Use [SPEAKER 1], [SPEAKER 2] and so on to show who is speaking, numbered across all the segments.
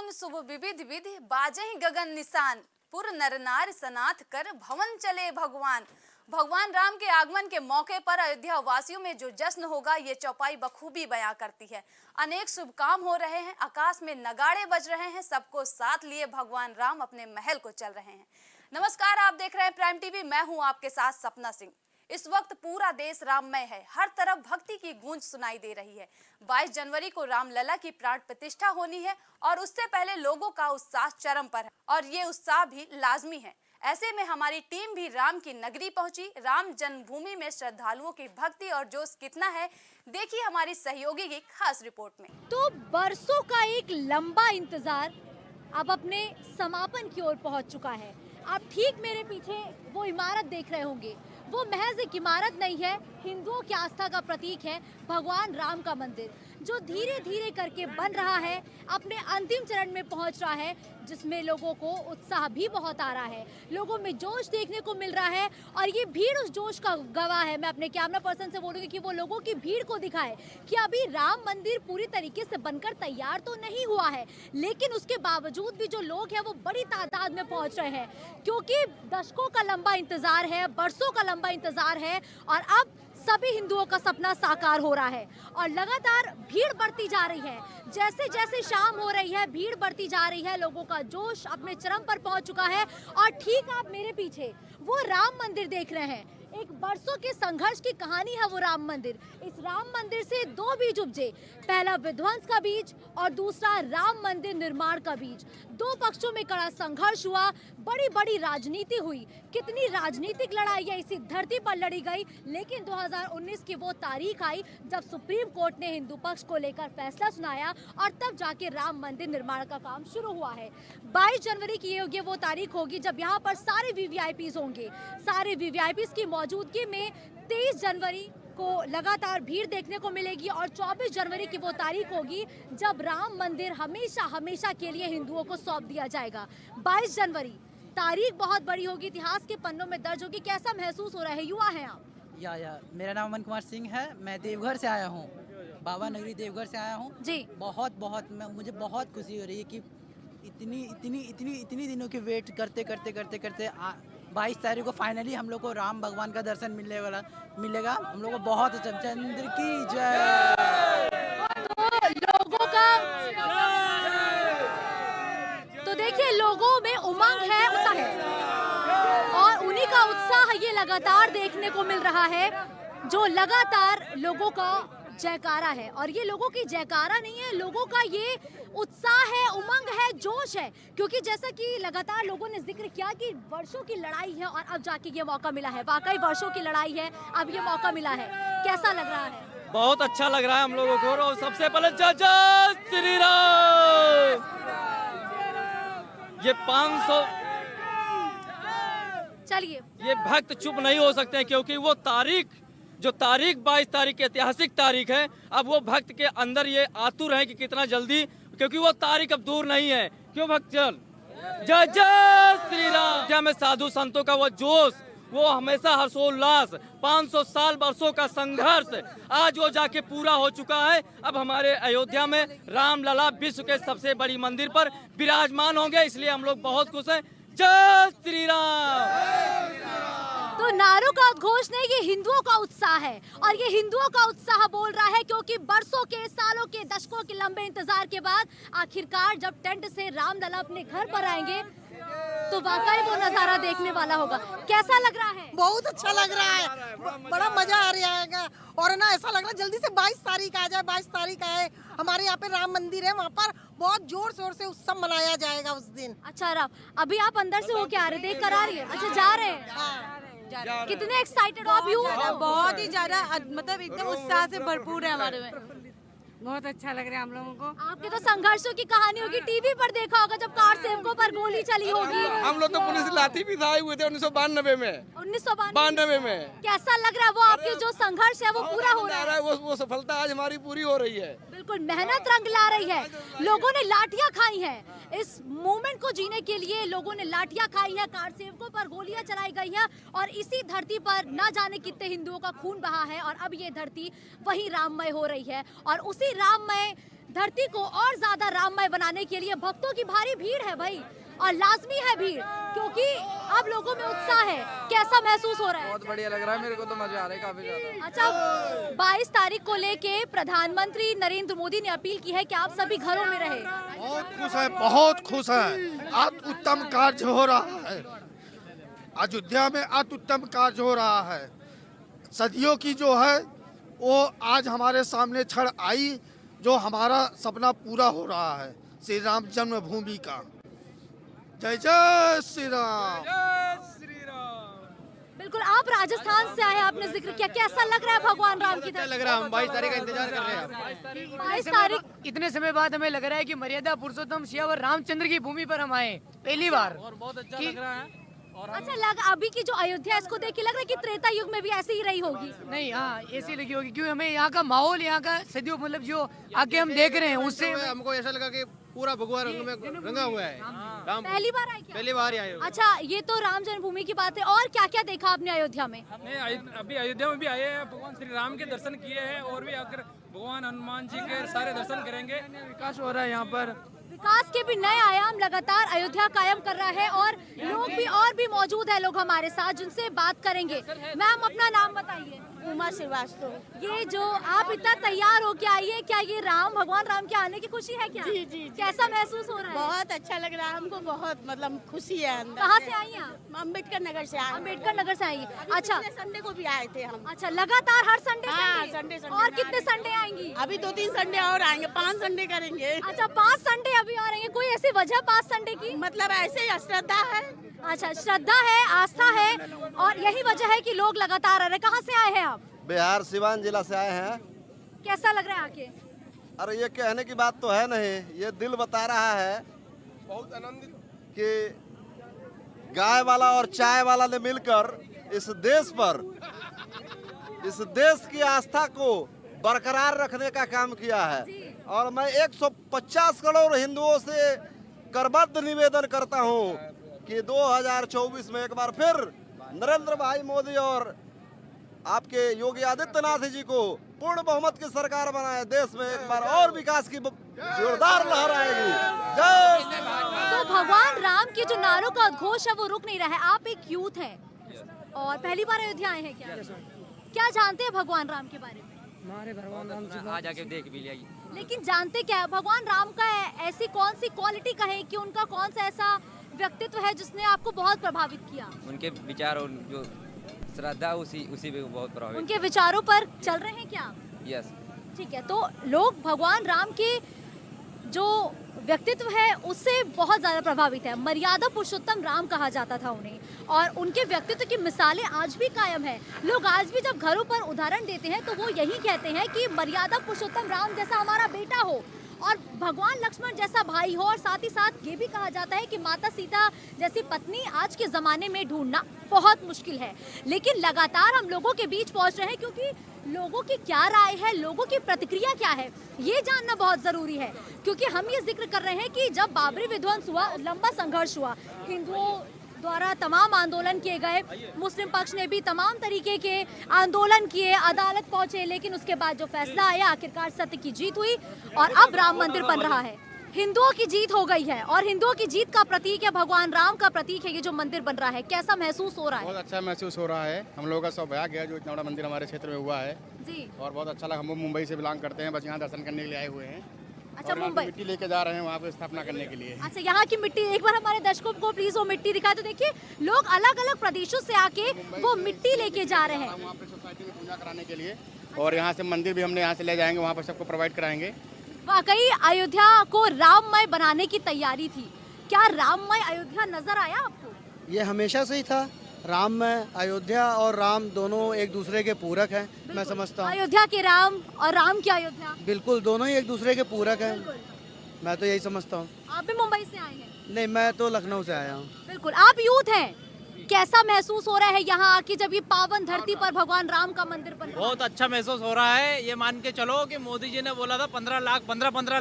[SPEAKER 1] सुन शुभ विविध विधि बाजहि गगन निशान, पुर नर नार सनाथ कर भवन चले भगवान। भगवान राम के आगमन के मौके पर अयोध्या वासियों में जो जश्न होगा, ये चौपाई बखूबी बयां करती है। अनेक शुभ काम हो रहे हैं, आकाश में नगाड़े बज रहे हैं, सबको साथ लिए भगवान राम अपने महल को चल रहे हैं। नमस्कार, आप देख रहे हैं प्राइम टीवी, मैं हूं आपके साथ सपना सिंह। इस वक्त पूरा देश राममय है, हर तरफ भक्ति की गूंज सुनाई दे रही है। 22 जनवरी को रामलला की प्राण प्रतिष्ठा होनी है और उससे पहले लोगों का उत्साह चरम पर है और ये उत्साह भी लाजमी है। ऐसे में हमारी टीम भी राम की नगरी पहुंची। राम जन्मभूमि में श्रद्धालुओं की भक्ति और जोश कितना है, देखिए हमारी सहयोगी की खास रिपोर्ट में।
[SPEAKER 2] तो बरसों का एक लंबा इंतजार अब अपने समापन की ओर पहुंच चुका है। आप ठीक मेरे पीछे वो इमारत देख रहे होंगे, वो महज एक इमारत नहीं है, हिंदुओं की आस्था का प्रतीक है भगवान राम का मंदिर, जो धीरे धीरे करके बन रहा है, अपने अंतिम चरण में पहुंच रहा है, जिसमें लोगों को उत्साह भी बहुत आ रहा है, लोगों में जोश देखने को मिल रहा है और ये भीड़ उस जोश का गवाह है। मैं अपने कैमरा पर्सन से बोलूँगी कि वो लोगों की भीड़ को दिखाए कि अभी राम मंदिर पूरी तरीके से बनकर तैयार तो नहीं हुआ है, लेकिन उसके बावजूद भी जो लोग हैं वो बड़ी तादाद में पहुँच रहे हैं, क्योंकि दशकों का लंबा इंतजार है, बरसों का लंबा इंतजार है और अब सभी हिंदुओं का सपना साकार हो रहा है और लगातार भीड़ बढ़ती जा रही है। जैसे जैसे शाम हो रही है, भीड़ बढ़ती जा रही है, लोगों का जोश अपने चरम पर पहुंच चुका है और ठीक आप मेरे पीछे वो राम मंदिर देख रहे हैं। एक बरसों के संघर्ष की कहानी है वो राम मंदिर। इस राम मंदिर से दो बीज उपजे, पहला विध्वंस का बीज और दूसरा राम मंदिर निर्माण का बीज। दो पक्षों में कड़ा संघर्ष हुआ, बड़ी बड़ी राजनीति हुई, कितनी राजनीतिक लड़ाइयाँ इसी धरती पर लड़ी गई, लेकिन 2019 की वो तारीख आई जब सुप्रीम कोर्ट ने हिंदू पक्ष को लेकर फैसला सुनाया और तब जाके राम मंदिर निर्माण का काम शुरू हुआ है। 22 जनवरी की ये वो तारीख होगी जब यहाँ पर सारे वीवीआईपीज होंगे। सारे वीवीआईपीज की मौजूदगी में 23 जनवरी को लगातार भीड़ देखने को मिलेगी और 24 जनवरी की वो तारीख होगी जब राम मंदिर हमेशा हमेशा के लिए हिंदुओं को सौंप दिया जाएगा। 22 जनवरी तारीख बहुत बड़ी होगी, इतिहास के पन्नों में दर्ज होगी। कैसा महसूस हो रहा है? युवा हैं आप?
[SPEAKER 3] मेरा नाम अमन कुमार सिंह है, मैं देवघर से आया हूँ, बाबा नगरी देवघर से आया हूँ
[SPEAKER 2] जी।
[SPEAKER 3] मुझे बहुत खुशी हो रही है कि इतनी दिनों की वेट करते 22 तारीख को फाइनली हम लोग को राम भगवान का दर्शन मिलेगा। हम लोग को बहुत अच्छा। चंद्र की जय।
[SPEAKER 2] तो देखिए, लोगों में उमंग है, उत्साह है और उन्हीं का उत्साह ये लगातार देखने को मिल रहा है, जो लगातार लोगों का जयकारा है। और ये लोगों की जयकारा नहीं है, लोगों का ये उत्साह है, उमंग है, जोश है, क्योंकि जैसा कि लगातार लोगों ने जिक्र किया कि वर्षों की लड़ाई है और अब जाके ये मौका मिला है। वाकई वर्षों की लड़ाई है, अब ये मौका मिला है। कैसा लग रहा है?
[SPEAKER 4] बहुत अच्छा लग रहा है हम लोगों को। और सबसे पहले जय जय श्री राम। ये 500
[SPEAKER 2] चलिए,
[SPEAKER 4] ये भक्त चुप नहीं हो सकते हैं, क्योंकि वो जो तारीख 22 तारीख की ऐतिहासिक तारीख है, अब वो भक्त के अंदर ये आतुर है कि कितना जल्दी, क्योंकि वो तारीख अब दूर नहीं है। क्यों भक्त चल जय जय श्री राम। क्या में साधु संतों का वो जोश, वो हमेशा हर्षोल्लास, 500 साल वर्षों का संघर्ष आज वो जाके पूरा हो चुका है। अब हमारे अयोध्या में रामलला विश्व के सबसे बड़ी मंदिर पर विराजमान होंगे, इसलिए हम लोग बहुत खुश हैं। जय श्री राम।
[SPEAKER 2] तो नारों का उद्घोष नहीं, ये हिंदुओं का उत्साह है और ये हिंदुओं का उत्साह बोल रहा है, क्योंकि बरसों के, सालों के, दशकों के लंबे इंतजार के बाद आखिरकार जब टेंट से रामलला अपने घर पर आएंगे तो वाकई वो नजारा देखने वाला होगा। कैसा लग रहा है?
[SPEAKER 5] बहुत अच्छा लग रहा है, बड़ा मजा आ रहा है और ना ऐसा लग रहा है जल्दी से 22 तारीख आ जाए। 22 तारीख आए, हमारे यहाँ पे राम मंदिर है, वहाँ पर बहुत जोर शोर से उत्सव मनाया जाएगा उस दिन।
[SPEAKER 2] अच्छा राम, अभी आप अंदर से होके आ रहे, देख कर आ रही है? अच्छा, जा रहे हैं।
[SPEAKER 5] हाँ।
[SPEAKER 2] कितने एक्साइटेड हो आप?
[SPEAKER 6] बहुत ही ज्यादा, मतलब एकदम उत्साह से भरपूर है हमारे में। बहुत अच्छा लग रहा है हम लोगों को।
[SPEAKER 2] आपके तो संघर्षों की कहानी होगी, टीवी पर देखा होगा जब कार सेवकों पर गोली चली होगी।
[SPEAKER 4] हम लोग तो पुलिस लाठी भी खाए हुए थे 1992 में।
[SPEAKER 2] 1992
[SPEAKER 4] में।
[SPEAKER 2] कैसा लग रहा है? वो आपके जो संघर्ष है वो पूरा हो रहा है।
[SPEAKER 4] वो सफलता आज हमारी पूरी हो रही है।
[SPEAKER 2] बिल्कुल, मेहनत रंग ला रही है। लोगों ने लाठियां खाई हैं, इस मोमेंट को जीने के लिए लोगों ने लाठियां खाई है, कार सेवकों पर गोलियां चलाई गई हैं और इसी धरती पर न जाने कितने हिंदुओं का खून बहा है और अब ये धरती वही राममय हो रही है और उसी राममय धरती को और ज्यादा राममय बनाने के लिए भक्तों की भारी भीड़ है भाई, और लाजमी है भीड़, क्योंकि अब लोगों में उत्साह है। कैसा महसूस हो रहा है?
[SPEAKER 7] बहुत बढ़िया लग रहा है, मेरे को तो मजा आ रहा है काफी ज्यादा।
[SPEAKER 2] अच्छा, 22 तारीख को लेके प्रधानमंत्री नरेंद्र मोदी ने अपील की है कि आप सभी घरों में रहे।
[SPEAKER 8] बहुत खुश है, बहुत खुश है। अति उत्तम कार्य हो रहा है अयोध्या में, अति उत्तम कार्य हो रहा है। सदियों की जो है वो आज हमारे सामने क्षण आई, जो हमारा सपना पूरा हो रहा है श्री राम जन्मभूमि का। जय जय श्री राम।
[SPEAKER 2] बिल्कुल, आप राजस्थान से आए, आपने जिक्र किया, कैसा लग रहा है भगवान राम की तरफ?
[SPEAKER 7] लग रहा है हम 22 तारीख का इंतजार कर रहे हैं।
[SPEAKER 2] 22 तारीख
[SPEAKER 9] इतने समय बाद हमें लग रहा है कि मर्यादा पुरुषोत्तम सियावर रामचंद्र की भूमि पर हम आए पहली बार,
[SPEAKER 4] और बहुत अच्छा लग रहा है।
[SPEAKER 2] अच्छा लग, अभी की जो अयोध्या इसको देख के लग रहा है कि त्रेता युग में भी ऐसे ही रही होगी।
[SPEAKER 9] नहीं, हाँ ऐसी लगी होगी, क्योंकि हमें यहाँ का माहौल, यहाँ का सदियों मतलब जो आगे हम देख रहे हैं उससे
[SPEAKER 7] हमको ऐसा लगा कि पूरा भगवा रंग में रंगा हुआ है। राम
[SPEAKER 2] पहली बार आए क्या?
[SPEAKER 7] पहली बार ही आए हो।
[SPEAKER 2] अच्छा, ये तो राम जन्मभूमि की बात है, और क्या क्या देखा आपने अयोध्या में?
[SPEAKER 10] हमने अभी अयोध्या में भी आए हैं, भगवान श्री राम के दर्शन किए हैं, और भी आकर भगवान हनुमान जी के सारे दर्शन करेंगे।
[SPEAKER 7] विकास हो रहा है यहाँ पर।
[SPEAKER 2] विकास के भी नए आयाम लगातार अयोध्या कायम कर रहा है, और लोग भी और भी मौजूद है, लोग हमारे साथ जिनसे बात करेंगे। मैम, अपना नाम बताइए।
[SPEAKER 6] उमा श्रीवास्तव।
[SPEAKER 2] ये जो आप इतना तैयार होके आई है, क्या ये भगवान राम के आने की खुशी है क्या?
[SPEAKER 6] जी, जी, जी।
[SPEAKER 2] कैसा महसूस हो रहा है?
[SPEAKER 6] बहुत अच्छा लग रहा है हमको, बहुत मतलब खुशी है अंदर।
[SPEAKER 2] कहाँ से आई हैं आप?
[SPEAKER 6] अम्बेडकर नगर से आए।
[SPEAKER 2] अम्बेडकर नगर से आई हैं। अच्छा,
[SPEAKER 6] संडे को भी आए थे हम।
[SPEAKER 2] अच्छा, लगातार हर संडे
[SPEAKER 6] हाँ,
[SPEAKER 2] संडे
[SPEAKER 6] संडे
[SPEAKER 2] और
[SPEAKER 6] में
[SPEAKER 2] कितने
[SPEAKER 6] आ रहे
[SPEAKER 2] संडे आएंगी?
[SPEAKER 6] अभी 2-3 संडे और आएंगे, 5 संडे करेंगे।
[SPEAKER 2] अच्छा, 5 संडे अभी आ रहे हैं। कोई ऐसी वजह 5 संडे की?
[SPEAKER 6] मतलब ऐसे ही श्रद्धा है।
[SPEAKER 2] अच्छा, श्रद्धा है, आस्था है, और यही वजह है कि लोग लगातार आ रहे हैं। कहाँ से आए हैं आप?
[SPEAKER 11] बिहार सिवान जिला से आए हैं।
[SPEAKER 2] कैसा लग रहा है आके?
[SPEAKER 11] अरे ये कहने की बात तो है नहीं, ये दिल बता रहा है
[SPEAKER 8] बहुत आनंदित
[SPEAKER 11] कि गाय वाला और चाय वाला ने मिलकर इस देश की आस्था को बरकरार रखने का काम किया है। और मैं 150 करोड़ हिंदुओं से करबद्ध निवेदन करता हूं कि 2024 में एक बार फिर नरेंद्र भाई मोदी और आपके योगी आदित्यनाथ जी को पूर्ण बहुमत की सरकार बनाए, देश में एक बार और विकास की जोरदार लहर आएगी। जय।
[SPEAKER 2] तो भगवान राम के जो नारों का उद्घोष है वो रुक नहीं रहा है। आप एक यूथ हैं और पहली बार अयोध्या आए हैं, क्या जानते हैं भगवान राम के बारे में?
[SPEAKER 9] हमारे भगवान राम जी
[SPEAKER 4] आ जाके देख भी लिया।
[SPEAKER 2] लेकिन जानते क्या है भगवान राम का ऐसी कौन सी क्वालिटी कहें कि उनका कौन सा ऐसा व्यक्तित्व है जिसने आपको बहुत प्रभावित किया?
[SPEAKER 12] उनके विचार और जो श्रद्धा उसी पे बहुत प्रभावित।
[SPEAKER 2] उनके विचारों पर चल रहे हैं क्या?
[SPEAKER 12] यस।
[SPEAKER 2] ठीक है, तो लोग भगवान राम के जो व्यक्तित्व है उससे बहुत ज़्यादा प्रभावित है। मर्यादा पुरुषोत्तम राम कहा जाता था उन्हें, और उनके व्यक्तित्व की मिसालें आज भी कायम है। लोग आज भी जब घरों पर उदाहरण देते हैं तो वो यही कहते हैं कि मर्यादा पुरुषोत्तम राम जैसा हमारा बेटा हो, और भगवान लक्ष्मण जैसा भाई हो, और साथ ही साथ ये भी कहा जाता है कि माता सीता जैसी पत्नी आज के ज़माने में ढूंढना बहुत मुश्किल है। लेकिन लगातार हम लोगों के बीच पहुंच रहे हैं, क्योंकि लोगों की क्या राय है, लोगों की प्रतिक्रिया क्या है, ये जानना बहुत ज़रूरी है। क्योंकि हम ये जिक्र कर रहे हैं कि जब बाबरी विध्वंस हुआ, लंबा संघर्ष हुआ, हिंदुओं द्वारा तमाम आंदोलन किए गए, मुस्लिम पक्ष ने भी तमाम तरीके के आंदोलन किए, अदालत पहुंचे, लेकिन उसके बाद जो फैसला आया, आखिरकार सत्य की जीत हुई और अब राम मंदिर बन रहा है। हिंदुओं की जीत हो गई है, और हिंदुओं की जीत का प्रतीक है, भगवान राम का प्रतीक है ये जो मंदिर बन रहा है। कैसा महसूस हो रहा है?
[SPEAKER 8] बहुत अच्छा महसूस हो रहा है। हम लोगों का सौभाग्य है जो इतना बड़ा मंदिर हमारे क्षेत्र में हुआ है
[SPEAKER 2] जी।
[SPEAKER 8] और बहुत अच्छा लगा। हम मुंबई से बिलोंग करते हैं, बस यहाँ दर्शन करने के लिए आए हुए हैं।
[SPEAKER 2] अच्छा,
[SPEAKER 8] और यहाँ
[SPEAKER 2] मुंबई
[SPEAKER 8] मिट्टी लेके जा रहे हैं वहाँ पे स्थापना करने के लिए।
[SPEAKER 2] अच्छा, यहाँ की मिट्टी एक बार हमारे दर्शकों को प्लीज वो मिट्टी दिखाए। तो देखिए, लोग अलग अलग प्रदेशों से आके वो मिट्टी लेके जा रहे हैं
[SPEAKER 8] वहाँ पे सोसाइटी में पूजा कराने के लिए, और यहाँ से मंदिर भी हमने यहाँ से ले जाएंगे, वहाँ पर सबको प्रोवाइड कराएंगे।
[SPEAKER 2] वाकई अयोध्या को राममय बनाने की तैयारी थी। क्या राममय अयोध्या नजर आया आपको?
[SPEAKER 3] ये हमेशा से ही था। राम में अयोध्या और राम दोनों एक दूसरे के पूरक हैं, मैं समझता हूँ।
[SPEAKER 2] अयोध्या के राम और राम की अयोध्या,
[SPEAKER 3] बिल्कुल, दोनों ही एक दूसरे के पूरक हैं, मैं तो यही समझता हूँ।
[SPEAKER 2] आप भी मुंबई से आए हैं?
[SPEAKER 3] नहीं, मैं तो लखनऊ से आया हूँ।
[SPEAKER 2] बिल्कुल, आप यूथ हैं, कैसा महसूस हो रहा है यहाँ आके जब ये पावन धरती पर भगवान राम का मंदिर बन रहा है?
[SPEAKER 4] बहुत अच्छा महसूस हो रहा है। ये मान के चलो कि मोदी जी ने बोला था 15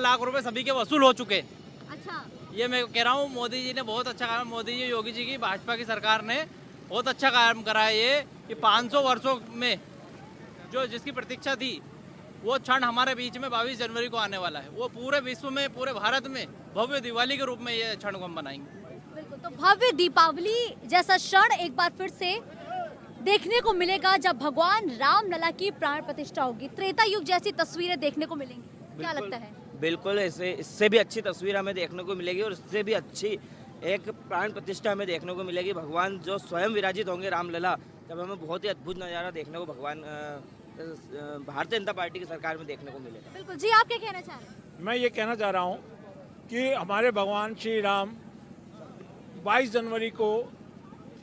[SPEAKER 4] लाख रुपए सभी के वसूल हो चुके।
[SPEAKER 2] अच्छा,
[SPEAKER 4] ये मैं कह रहा हूँ, मोदी जी ने बहुत अच्छा काम, मोदी जी, योगी जी की भाजपा की सरकार ने बहुत अच्छा काम करा है। ये 500 वर्षों में जो जिसकी प्रतीक्षा थी
[SPEAKER 13] वो क्षण हमारे बीच में 22 जनवरी को आने वाला है। वो पूरे विश्व में, पूरे भारत में भव्य दिवाली के रूप में ये क्षण को हम मनाएंगे।
[SPEAKER 2] बिल्कुल, तो भव्य दीपावली जैसा क्षण एक बार फिर से देखने को मिलेगा जब भगवान राम लला की प्राण प्रतिष्ठा होगी। त्रेता युग जैसी तस्वीरें देखने को मिलेंगी, क्या लगता है?
[SPEAKER 14] बिल्कुल, इससे भी अच्छी तस्वीर हमें देखने को मिलेगी और इससे भी अच्छी एक प्राण प्रतिष्ठा हमें देखने को मिलेगी। भगवान जो स्वयं विराजित होंगे रामलला, तब हमें बहुत ही अद्भुत नज़ारा देखने को भगवान भारतीय जनता पार्टी की सरकार में देखने को मिलेगा।
[SPEAKER 2] बिल्कुल जी, आप क्या कहना चाह रहे हैं?
[SPEAKER 15] मैं ये कहना चाह रहा हूँ कि हमारे भगवान श्री राम 22 जनवरी को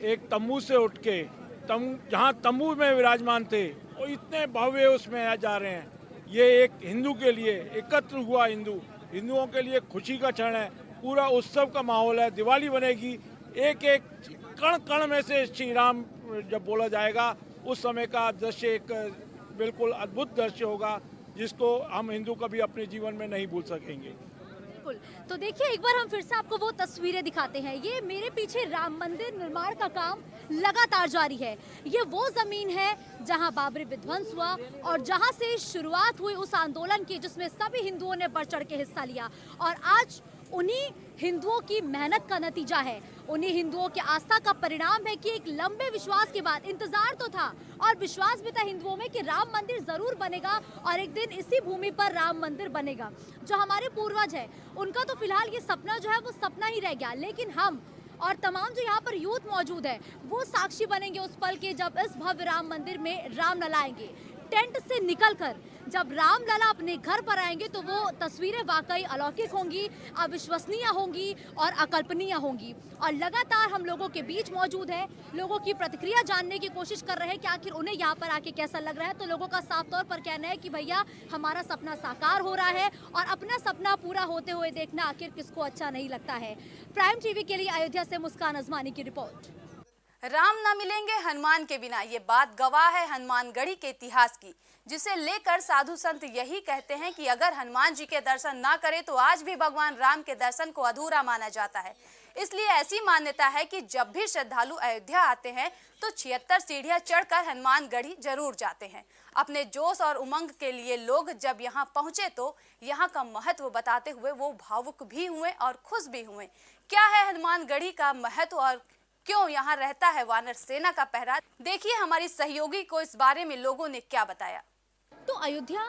[SPEAKER 15] एक तंबू से उठ के जहाँ तंबू में विराजमान थे और इतने भव्य उसमें जा रहे हैं। ये एक हिंदू के लिए एकत्र हुआ हिंदुओं के लिए खुशी का क्षण है। पूरा उत्सव का माहौल है, दिवाली बनेगी। एक एक कण कण में से श्री राम जब बोला जाएगा उस समय का दृश्य एक बिल्कुल अद्भुत दृश्य होगा, जिसको हम हिंदू कभी अपने जीवन में नहीं भूल सकेंगे।
[SPEAKER 2] बिल्कुल, तो देखिए एक बार हम फिर से आपको वो तस्वीरें दिखाते हैं। ये मेरे पीछे राम मंदिर निर्माण का काम लगातार जारी है। ये वो जमीन है जहां बाबरी विध्वंस हुआ और जहां से शुरुआत हुई उस आंदोलन की, जिसमें सभी हिंदुओं ने बढ़ चढ़ के हिस्सा लिया। और आज उन्हीं हिंदुओं की मेहनत का नतीजा है, उन्हीं हिंदुओं की आस्था का परिणाम है कि एक लंबे विश्वास के बाद, इंतजार तो था और विश्वास भी था हिंदुओं में कि राम मंदिर जरूर बनेगा और एक दिन इसी भूमि पर राम मंदिर बनेगा। जो हमारे पूर्वज है उनका तो फिलहाल ये सपना जो है वो सपना ही रह गया, लेकिन हम और तमाम जो यहाँ पर यूथ मौजूद है वो साक्षी बनेंगे उस पल के जब इस भव्य राम मंदिर में राम लला आएंगे। टेंट से निकलकर जब राम लला अपने घर पर आएंगे तो वो तस्वीरें वाकई अलौकिक होंगी, अविश्वसनीय होंगी और अकल्पनीय होंगी। और लगातार हम लोगों के बीच मौजूद है, लोगों की प्रतिक्रिया जानने की कोशिश कर रहे हैं कि आखिर उन्हें यहाँ पर आके कैसा लग रहा है। तो लोगों का साफ तौर पर कहना है कि भैया हमारा सपना साकार हो रहा है और अपना सपना पूरा होते हुए देखना आखिर किसको अच्छा नहीं लगता है। प्राइम टीवी के लिए अयोध्या से मुस्कान अजमानी की रिपोर्ट।
[SPEAKER 1] राम न मिलेंगे हनुमान के बिना, ये बात गवाह है हनुमानगढ़ी के इतिहास की, जिसे लेकर साधु संत यही कहते हैं कि अगर हनुमान जी के दर्शन ना करें तो आज भी भगवान राम के दर्शन को अधूरा माना जाता है। इसलिए ऐसी मान्यता है कि जब भी श्रद्धालु अयोध्या आते हैं तो 76 सीढ़ियां चढ़कर हनुमानगढ़ी जरूर जाते हैं। अपने जोश और उमंग के लिए लोग जब यहाँ पहुंचे तो यहाँ का महत्व बताते हुए वो भावुक भी हुए और खुश भी हुए। क्या है हनुमानगढ़ी का महत्व और क्यों यहाँ रहता है वानर सेना का पहरा, देखिए हमारी सहयोगी को इस बारे में लोगों ने क्या बताया।
[SPEAKER 2] तो अयोध्या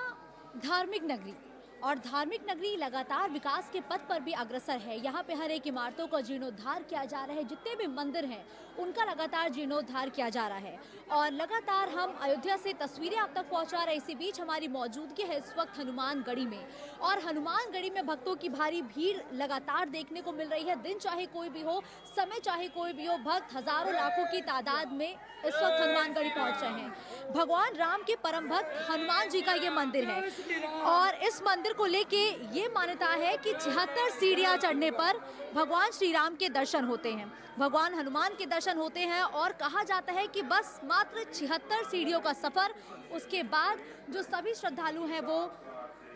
[SPEAKER 2] धार्मिक नगरी और धार्मिक नगरी लगातार विकास के पथ पर भी अग्रसर है। यहाँ पे हर एक इमारतों का जीर्णोद्धार किया जा रहा है, जितने भी मंदिर हैं उनका लगातार जीर्णोद्धार किया जा रहा है और लगातार हम अयोध्या से तस्वीरें आप तक पहुँचा रहे हैं। इसी बीच हमारी मौजूदगी है इस वक्त हनुमानगढ़ी में और हनुमानगढ़ी में भक्तों की भारी भीड़ लगातार देखने को मिल रही है। दिन चाहे कोई भी हो, समय चाहे कोई भी हो, भक्त हजारों लाखों की तादाद में इस वक्त हनुमानगढ़ी पहुँच रहे हैं। भगवान राम के परम भक्त हनुमान जी का ये मंदिर है और इस मंदिर को लेके ये मान्यता है कि 76 सीढ़ियां चढ़ने पर भगवान श्री राम के दर्शन होते हैं, भगवान हनुमान के दर्शन होते हैं और कहा जाता है कि बस मात्र 76 सीढ़ियों का सफर, उसके बाद जो सभी श्रद्धालु हैं वो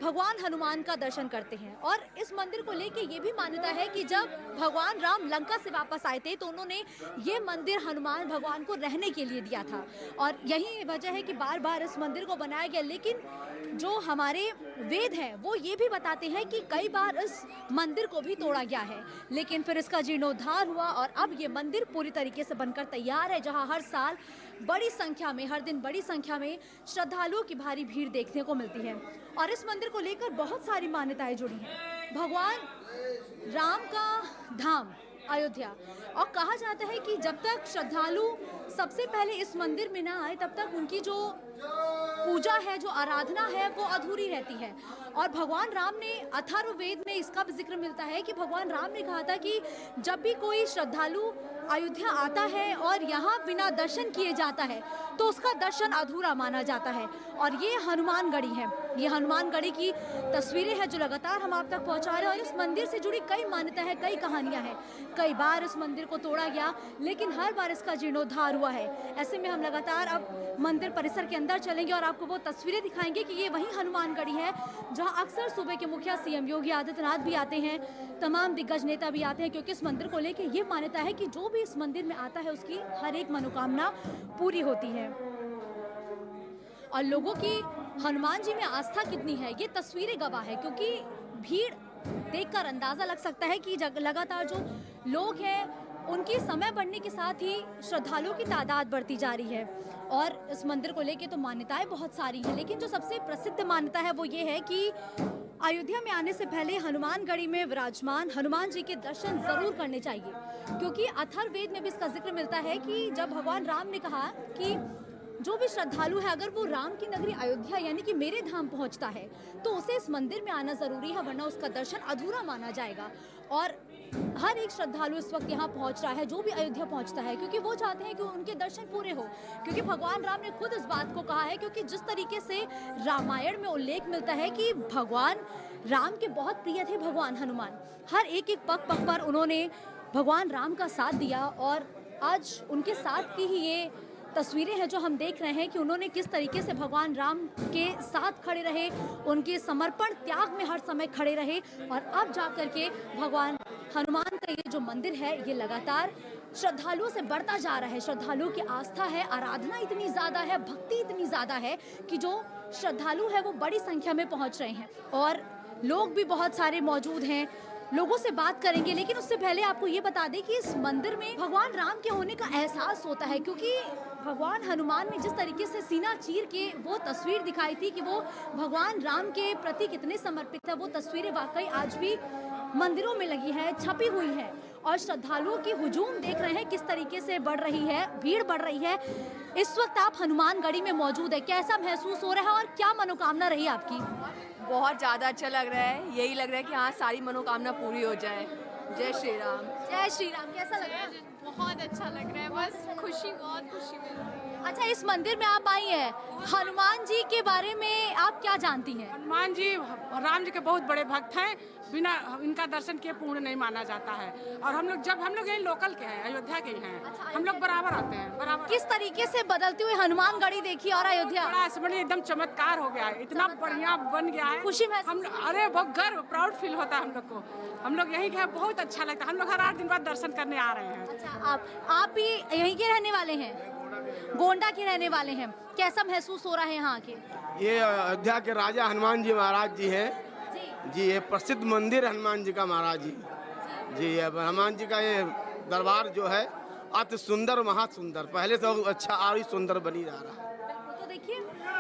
[SPEAKER 2] भगवान हनुमान का दर्शन करते हैं। और इस मंदिर को लेके ये भी मान्यता है कि जब भगवान राम लंका से वापस आए थे तो उन्होंने ये मंदिर हनुमान भगवान को रहने के लिए दिया था और यही वजह है कि बार बार इस मंदिर को बनाया गया। लेकिन जो हमारे वेद हैं वो ये भी बताते हैं कि कई बार इस मंदिर को भी तोड़ा गया है, लेकिन फिर इसका जीर्णोद्धार हुआ और अब ये मंदिर पूरी तरीके से बनकर तैयार है, जहां हर साल बड़ी संख्या में, हर दिन बड़ी संख्या में श्रद्धालुओं की भारी भीड़ देखने को मिलती है। और इस मंदिर को लेकर बहुत सारी मान्यताएं जुड़ी हैं। भगवान राम का धाम अयोध्या, और कहा जाता है कि जब तक श्रद्धालु सबसे पहले इस मंदिर में ना आए तब तक उनकी जो पूजा है, जो आराधना है वो अधूरी रहती है। और भगवान राम ने अथर्ववेद में इसका भी जिक्र मिलता है कि भगवान राम ने कहा था कि जब भी कोई श्रद्धालु अयोध्या आता है और यहाँ बिना दर्शन किए जाता है तो उसका दर्शन अधूरा माना जाता है। और ये हनुमानगढ़ी है, ये हनुमानगढ़ी की तस्वीरें हैं जो लगातार हम आप तक पहुँचा रहे हैं। और इस मंदिर से जुड़ी कई मान्यता है, कई कहानियाँ हैं। कई बार इस मंदिर को तोड़ा गया लेकिन हर बार इसका जीर्णोद्धार हुआ है। ऐसे में हम लगातार अब मंदिर परिसर के अंदर चलेंगे और आपको वो तस्वीरें दिखाएंगे कि ये वही हनुमानगढ़ी है जहां अक्सर सूबे के मुखिया सीएम योगी आदित्यनाथ भी आते हैं, तमाम दिग्गज नेता भी आते हैं, क्योंकि इस मंदिर को लेकर ये मान्यता है कि जो भी इस मंदिर में आता है उसकी हर एक मनोकामना पूरी होती है। और लोगों की हनुमान जी में आस्था कितनी है ये तस्वीरें गवाह है, क्योंकि भीड़ देखकर अंदाजा लग सकता है कि लगातार जो लोग हैं उनकी समय बढ़ने के साथ ही श्रद्धालुओं की तादाद बढ़ती जा रही है। और इस मंदिर को लेके तो मान्यताएं बहुत सारी हैं, लेकिन जो सबसे प्रसिद्ध मान्यता है वो ये है कि अयोध्या में आने से पहले हनुमानगढ़ी में विराजमान हनुमान जी के दर्शन जरूर करने चाहिए, क्योंकि अथर्ववेद में भी इसका जिक्र मिलता है कि जब भगवान राम ने कहा कि जो भी श्रद्धालु है अगर वो राम की नगरी अयोध्या यानी कि मेरे धाम पहुंचता है तो उसे इस मंदिर में आना जरूरी है, वरना उसका दर्शन अधूरा माना जाएगा। और हर एक श्रद्धालु इस वक्त यहाँ पहुंच रहा है जो भी अयोध्या पहुंचता है, क्योंकि वो चाहते हैं कि उनके दर्शन पूरे हो, क्योंकि भगवान राम ने खुद इस बात को कहा है। क्योंकि जिस तरीके से रामायण में उल्लेख मिलता है कि भगवान राम के बहुत प्रिय थे भगवान हनुमान, हर एक पग पग पर उन्होंने भगवान राम का साथ दिया। और आज उनके साथ की ही ये तस्वीरें हैं जो हम देख रहे हैं कि उन्होंने किस तरीके से भगवान राम के साथ खड़े रहे, उनके समर्पण त्याग में हर समय खड़े रहे। और अब जा करके भगवान हनुमान का ये जो मंदिर है ये लगातार श्रद्धालुओं से बढ़ता जा रहा है। श्रद्धालुओं की आस्था है, आराधना इतनी ज़्यादा है, भक्ति इतनी ज़्यादा है कि जो श्रद्धालु है वो बड़ी संख्या में पहुँच रहे हैं और लोग भी बहुत सारे मौजूद हैं। लोगों से बात करेंगे, लेकिन उससे पहले आपको ये बता दें कि इस मंदिर में भगवान राम के होने का एहसास होता है, क्योंकि भगवान हनुमान ने जिस तरीके से सीना चीर के वो तस्वीर दिखाई थी कि वो भगवान राम के प्रति कितने समर्पित है, वो तस्वीरें वाकई आज भी मंदिरों में लगी है, छपी हुई है। और श्रद्धालुओं की हुजूम देख रहे हैं किस तरीके से बढ़ रही है, भीड़ बढ़ रही है। इस वक्त आप हनुमानगढ़ी में मौजूद है, कैसा महसूस हो रहा है और क्या मनोकामना रही आपकी?
[SPEAKER 16] बहुत ज़्यादा अच्छा लग रहा है, यही लग रहा है कि हाँ सारी मनोकामना पूरी हो जाए। जय श्री राम।
[SPEAKER 2] जय श्री राम। कैसा लग रहा है?
[SPEAKER 16] बहुत अच्छा लग रहा है, बस खुशी, बहुत खुशी मिल रही है।
[SPEAKER 2] अच्छा, इस मंदिर में आप आई हैं, हनुमान जी के बारे में आप क्या जानती हैं?
[SPEAKER 6] हनुमान जी राम जी के बहुत बड़े भक्त हैं, बिना इनका दर्शन किए पूर्ण नहीं माना जाता है। और हम लोग यही लोकल के हैं, अयोध्या के ही हैं। अच्छा, हम लोग बराबर आते हैं, बराबर।
[SPEAKER 2] किस तरीके से बदलती हुई हनुमानगढ़ी देखी और अयोध्या?
[SPEAKER 6] बड़ा समझिए एकदम चमत्कार हो गया है, इतना बढ़िया बन गया है।
[SPEAKER 2] खुशी में
[SPEAKER 6] अरे बहुत गर्व, प्राउड फील होता है हम लोग को। हम लोग यही के बहुत अच्छा लगता है। हम लोग हर 8 दिन बाद दर्शन करने आ रहे हैं।
[SPEAKER 2] अच्छा, आप भी यहीं के रहने वाले हैं? गोंडा के रहने वाले हैं। कैसा महसूस हो रहा है यहाँ के?
[SPEAKER 17] ये अयोध्या के राजा हनुमान जी महाराज जी हैं जी। ये प्रसिद्ध मंदिर हनुमान जी का महाराज जी। हनुमान जी का ये दरबार जो है अति सुंदर, महासुंदर, पहले से अच्छा और ही सुंदर बनी जा रहा है।
[SPEAKER 2] तो देखिए,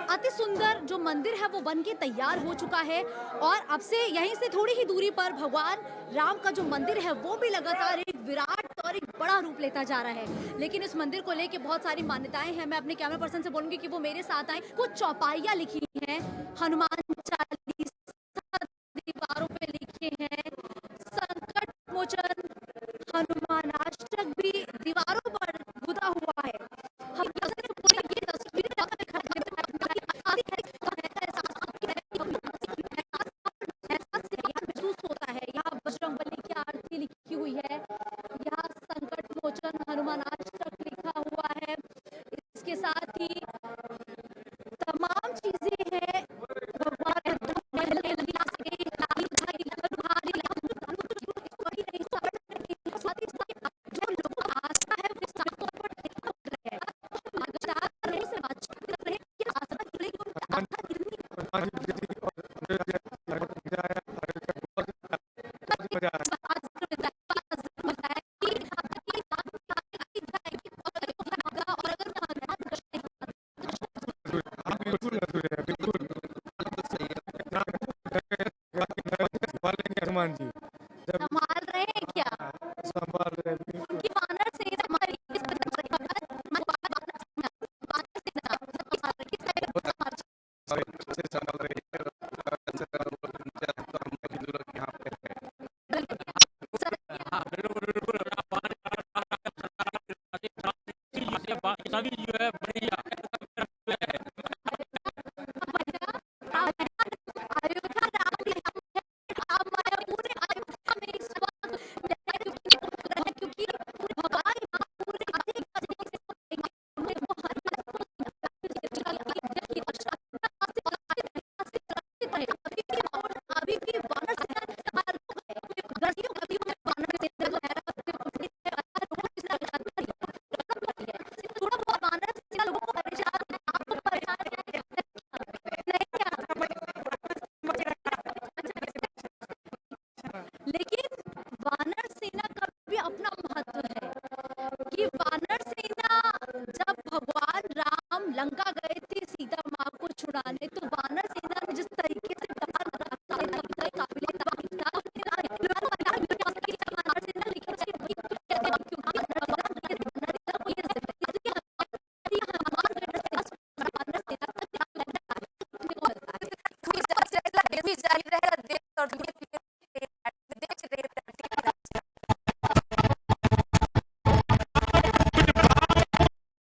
[SPEAKER 2] अति सुंदर जो मंदिर है वो बन के तैयार हो चुका है और अब से यहीं से थोड़ी ही दूरी पर भगवान राम का जो मंदिर है वो भी लगातार एक विराट और एक बड़ा रूप लेता जा रहा है। लेकिन इस मंदिर को लेके बहुत सारी मान्यताएं हैं। मैं अपने कैमरा पर्सन से बोलूंगी कि वो मेरे साथ आए। कुछ चौपाइयाँ लिखी हैं, हनुमान चालीसा दीवारों पे लिखे हैं, संकट मोचन हनुमान अष्टक भी दीवारों पर खुदा हुआ है। हम ये तस्वीरें महसूस होता है। यहाँ बजरंगबली की आरती लिखी हुई है, यहाँ संकट मोचन हनुमान अष्टक लिखा हुआ है। इसके साथ ही तमाम चीजें हैं।
[SPEAKER 15] हनुमान जी
[SPEAKER 2] संभाल रहे हैं क्या?
[SPEAKER 15] संभाल रहे हैं
[SPEAKER 2] उनकी वानर से हमारी
[SPEAKER 10] सभी जो है बढ़िया
[SPEAKER 2] अयोध्या राम पूरे अयोध्या में वानर सेना का भी अपना महत्व है कि वानर सेना जब भगवान राम लंका गए थे सीता माँ को छुड़ाने, तो वानर सेना ने जिस तरीके से डटा रखा था, काबिले तारीफ था।
[SPEAKER 1] जारी रहेगा देश और दुनिया